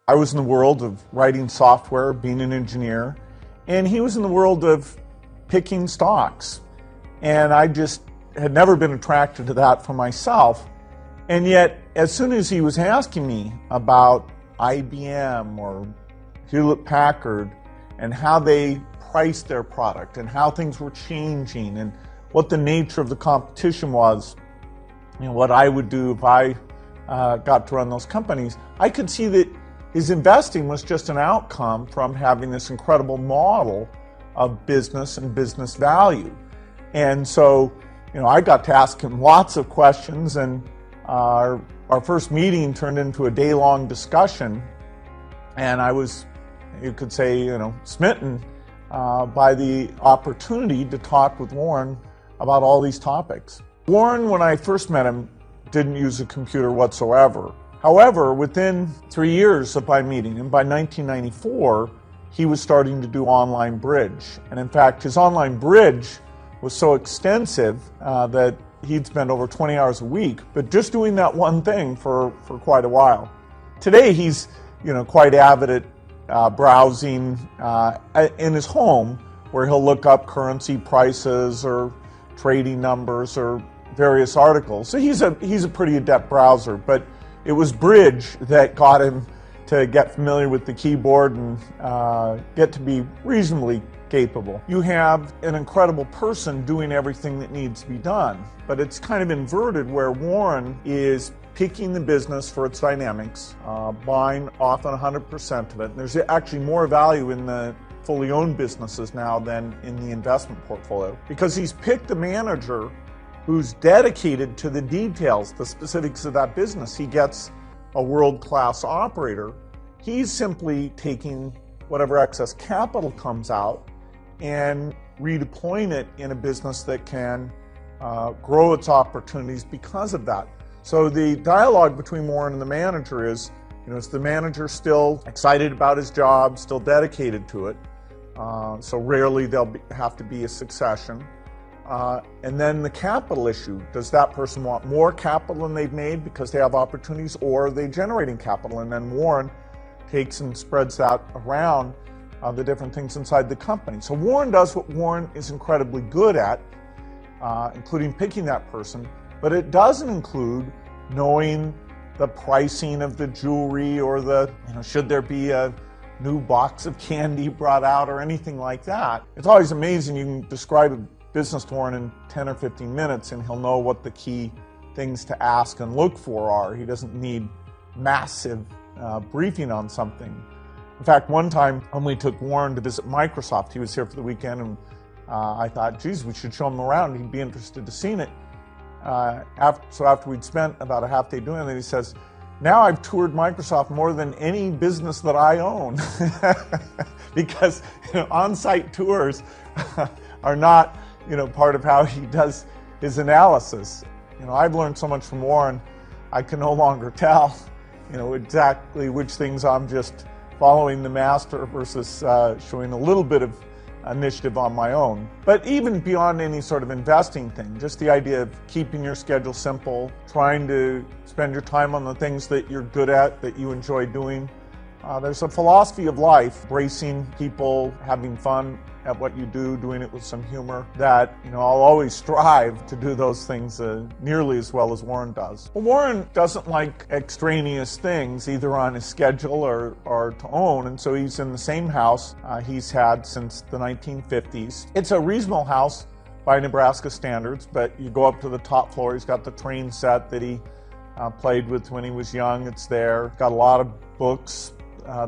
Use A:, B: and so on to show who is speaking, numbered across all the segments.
A: I was in the world of writing software, being an engineer, and he was in the world of picking stocks. And I just had never been attracted to that for myself. And yet, as soon as he was asking me about IBM or Hewlett-Packard and how they priced their product and how things were changing and what the nature of the competition was, what I would do if I got to run those companies, I could see that his investing was just an outcome from having this incredible model of business and business value. And so, I got to ask him lots of questions, and our first meeting turned into a day-long discussion, and I was, you could say, smitten by the opportunity to talk with Warren about all these topics. Warren, when I first met him, didn't use a computer whatsoever. However, within 3 years of my meeting him, by 1994, he was starting to do online bridge. And in fact, his online bridge was so extensive that he'd spend over 20 hours a week, but just doing that one thing for quite a while. Today, he's quite avid at browsing in his home, where he'll look up currency prices or trading numbers or various articles. So he's a pretty adept browser, but it was bridge that got him to get familiar with the keyboard and get to be reasonably capable. You have an incredible person doing everything that needs to be done, but it's kind of inverted where Warren is picking the business for its dynamics, buying often 100% of it. And there's actually more value in the fully owned businesses now than in the investment portfolio, because he's picked a manager who's dedicated to the details, the specifics of that business. He gets a world-class operator. He's simply taking whatever excess capital comes out and redeploying it in a business that can grow its opportunities because of that. So the dialogue between Warren and the manager is, is the manager still excited about his job, still dedicated to it? So rarely there'll have to be a succession. And then the capital issue. Does that person want more capital than they've made because they have opportunities, or are they generating capital? And then Warren takes and spreads that around the different things inside the company. So Warren does what Warren is incredibly good at, including picking that person, but it doesn't include knowing the pricing of the jewelry or the, should there be a new box of candy brought out or anything like that. It's always amazing. You can describe a business to Warren in 10 or 15 minutes and he'll know what the key things to ask and look for are. He doesn't need massive briefing on something. In fact, one time when we took Warren to visit Microsoft, he was here for the weekend, and I thought, geez, we should show him around. He'd be interested to see it. So after we'd spent about a half day doing it, he says, now I've toured Microsoft more than any business that I own. Because on-site tours are not part of how he does his analysis. I've learned so much from Warren, I can no longer tell exactly which things I'm just following the master versus showing a little bit of initiative on my own. But even beyond any sort of investing thing, just the idea of keeping your schedule simple, trying to spend your time on the things that you're good at, that you enjoy doing. There's a philosophy of life, embracing people, having fun at what you do, doing it with some humor, that I'll always strive to do those things nearly as well as Warren does. But Warren doesn't like extraneous things, either on his schedule or to own, and so he's in the same house he's had since the 1950s. It's a reasonable house by Nebraska standards, but you go up to the top floor, he's got the train set that he played with when he was young. It's there. Got a lot of books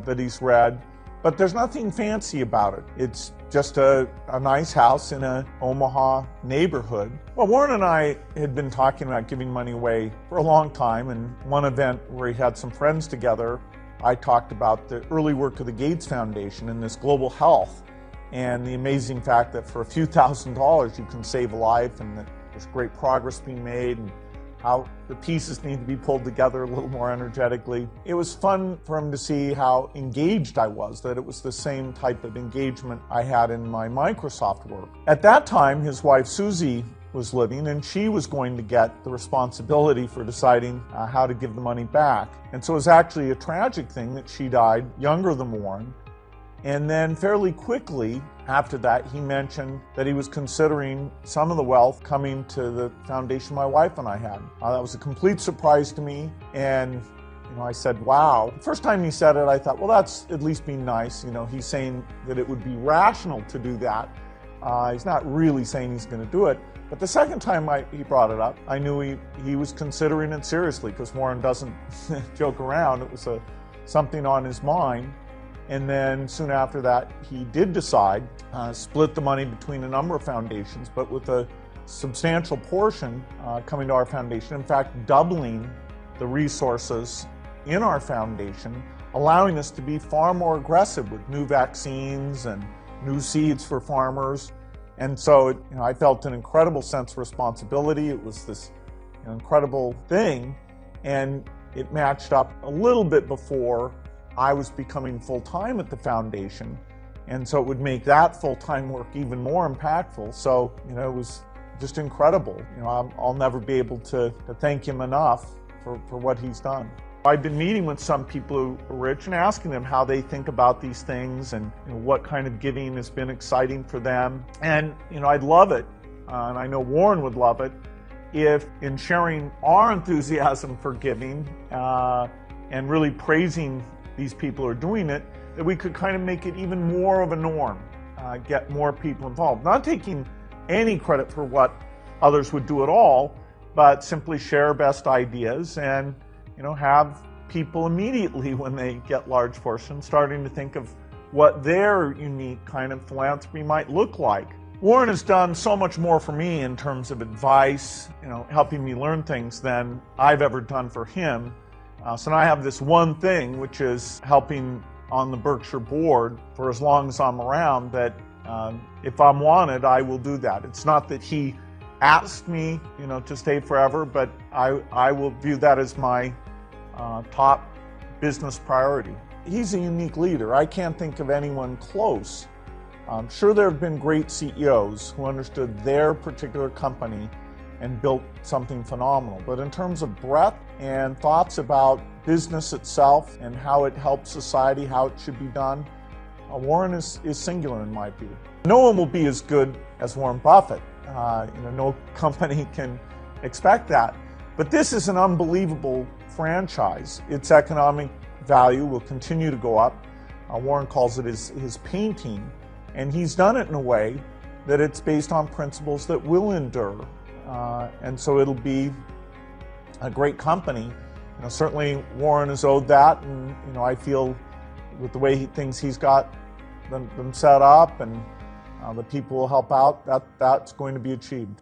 A: that he's read, but there's nothing fancy about it. It's just a nice house in a Omaha neighborhood. Well, Warren and I had been talking about giving money away for a long time, and one event where he had some friends together, I talked about the early work of the Gates Foundation and this global health, and the amazing fact that for a few $1,000s you can save a life, and that there's great progress being made, and how the pieces need to be pulled together a little more energetically. It was fun for him to see how engaged I was, that it was the same type of engagement I had in my Microsoft work. At that time, his wife Susie was living, and she was going to get the responsibility for deciding how to give the money back. And so it was actually a tragic thing that she died younger than Warren. And then fairly quickly after that, he mentioned that he was considering some of the wealth coming to the foundation my wife and I had. That was a complete surprise to me, and I said, wow. The first time he said it, I thought, well, that's at least being nice. He's saying that it would be rational to do that. He's not really saying he's going to do it. But the second time he brought it up, I knew he was considering it seriously, because Warren doesn't joke around. It was something on his mind. And then soon after that, he did decide split the money between a number of foundations, but with a substantial portion coming to our foundation. In fact, doubling the resources in our foundation, allowing us to be far more aggressive with new vaccines and new seeds for farmers. And so I felt an incredible sense of responsibility. It was this incredible thing, and it matched up a little bit before I was becoming full-time at the foundation, and so it would make that full-time work even more impactful. So it was just incredible. I'll never be able to thank him enough for what he's done. I've been meeting with some people who are rich and asking them how they think about these things, and what kind of giving has been exciting for them. And I'd love it, and I know Warren would love it, if in sharing our enthusiasm for giving and really praising these people who are doing it, that we could kind of make it even more of a norm, get more people involved. Not taking any credit for what others would do at all, but simply share best ideas and have people immediately, when they get large portions, starting to think of what their unique kind of philanthropy might look like. Warren has done so much more for me in terms of advice, helping me learn things, than I've ever done for him. So now I have this one thing, which is helping on the Berkshire board for as long as I'm around, that if I'm wanted, I will do that. It's not that he asked me, to stay forever, but I will view that as my top business priority. He's a unique leader. I can't think of anyone close. I'm sure there have been great CEOs who understood their particular company and built something phenomenal. But in terms of breadth and thoughts about business itself and how it helps society, how it should be done, Warren is singular in my view. No one will be as good as Warren Buffett. No company can expect that. But this is an unbelievable franchise. Its economic value will continue to go up. Warren calls it his painting, and he's done it in a way that it's based on principles that will endure. And so it'll be a great company. Certainly Warren is owed that, and I feel with the way he's got them set up, and the people will help out, that's going to be achieved.